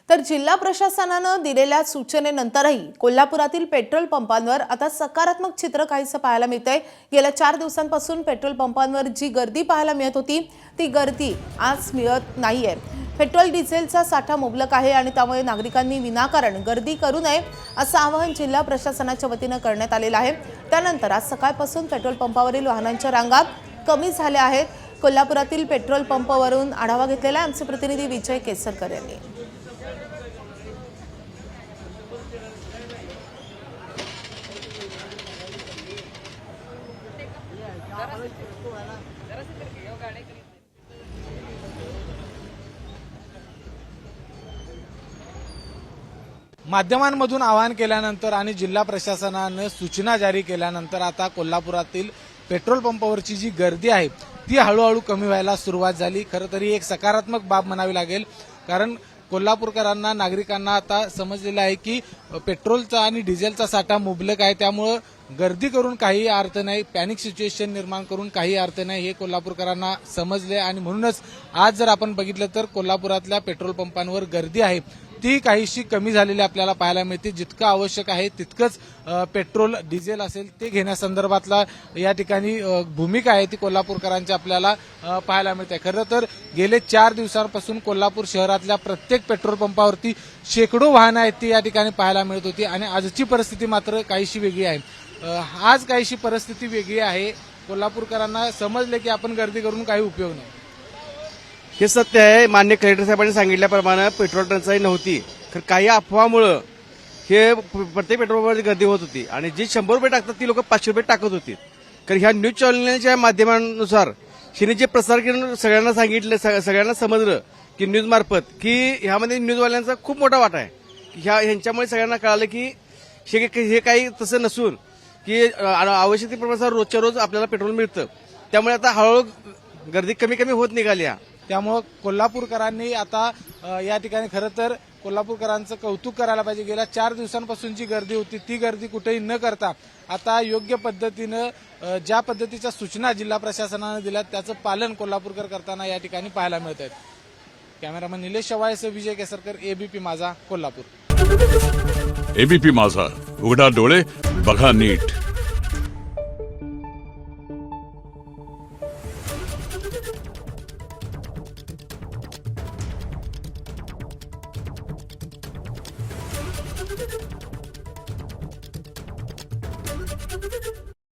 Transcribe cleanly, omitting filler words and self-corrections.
तर जिल्हा प्रशासनाने दिलेल्या सूचनेनंतरही कोल्हापुरातील पेट्रोल पंपांवर आता सकारात्मक चित्र काहीसं पाहायला मिळतंय। गेल्या 4 दिवसांपासून पेट्रोल पंपांवर जी गर्दी पाहायला मिळत होती ती गर्दी आज मिळत नाहीये। पेट्रोल डिझेलचा साठा मुबलक आहे आणि त्यामुळे नागरिकांनी विनाकारण गर्दी करू नये असं आवाहन जिल्हा प्रशासनाच्या वतीने करण्यात आलेलं आहे। त्यानंतर आज सकाळपासून पेट्रोल पंपावरील वाहनांच्या रांगा कमी झाल्या आहेत। कोल्हापुरातील पेट्रोल पंपावरून आढावा घेतलेला आमचे प्रतिनिधी विजय केसरकर यांनी। माध्यमांमधून आवाहन केल्यानंतर आणि जिल्हा प्रशासनाने सूचना जारी केल्यानंतर आता कोल्हापुरातील पेट्रोल पंपावरची जी गर्दी आहे ती हळूहळू कमी व्हायला सुरुवात झाली। खरं तरी एक सकारात्मक बाब म्हणावी लागेल, कारण कोल्हापूरकरांना नागरिकांना आता समजलेलं आहे की पेट्रोलचा आणि डिझेलचा साठा मुबलक आहे, त्यामुळे गर्दी करून काही अर्थ नाही, पॅनिक सिच्युएशन निर्माण करून काही अर्थ नाही हे कोल्हापूरकरांना समजले। आणि म्हणूनच आज जर आपण बघितलं तर कोल्हापुरातल्या पेट्रोल पंपांवर गर्दी आहे ती काहीशी कमी झालेली आपल्याला पाहायला मिळते। जितकं आवश्यक आहे तितकंच पेट्रोल डिझेल असेल ते घेण्यासंदर्भातला या ठिकाणी भूमिका आहे ती कोल्हापूरकरांची आपल्याला पाहायला मिळते। खरं तर गेले 4 दिवसांपासून कोल्हापूर शहरातल्या प्रत्येक पेट्रोल पंपावरती शेकडो वाहनं आहेत ती या ठिकाणी पाहायला मिळत होती आणि आजची परिस्थिती मात्र काहीशी वेगळी आहे। आज काहीशी परिस्थिती वेगळी आहे। कोल्हापूरकरांना समजले की आपण गर्दी करून काही उपयोग नाही। हे सत्य आहे। मान्य कलेक्टर साहेबांनी सांगितल्याप्रमाणे पेट्रोल टंचाई नव्हती, तर काही अफवामुळं हे प्रत्येक पेट्रोल पंपावर गर्दी होत होती आणि जी 100 रुपये टाकतात ती लोक 500 रुपये टाकत होती। तर ह्या न्यूज चॅनलच्या माध्यमांनुसार हिने जे प्रसार केलं सगळ्यांना सांगितलं, सगळ्यांना समजलं की न्यूज मार्फत की ह्यामध्ये न्यूजवाल्यांचा खूप मोठा वाटा आहे। ह्यांच्यामुळे सगळ्यांना कळालं की हे काही तसं नसून की आवश्यकतेप्रमाणे रोजच्या रोज आपल्याला पेट्रोल मिळतं, त्यामुळे आता हळूहळू गर्दी कमी कमी होत निघाली आहे। त्यामुळे कोल्हापूरकरांनी आता या ठिकाणी खरं तर कोल्हापूरकरांचं कौतुक करायला पाहिजे। गेल्या 4 दिवसांपासून जी गर्दी होती ती गर्दी कुठेही न करता आता योग्य पद्धतीनं ज्या पद्धतीच्या सूचना जिल्हा प्रशासनाने दिल्या त्याचं पालन कोल्हापूरकर करताना या ठिकाणी पाहायला मिळत आहेत। कॅमेरामन निलेश शेवाळेसह विजय केसरकर, एबीपी माझा, कोल्हापूर। एबीपी माझा, उघडा डोळे बघा नीट। Thank you.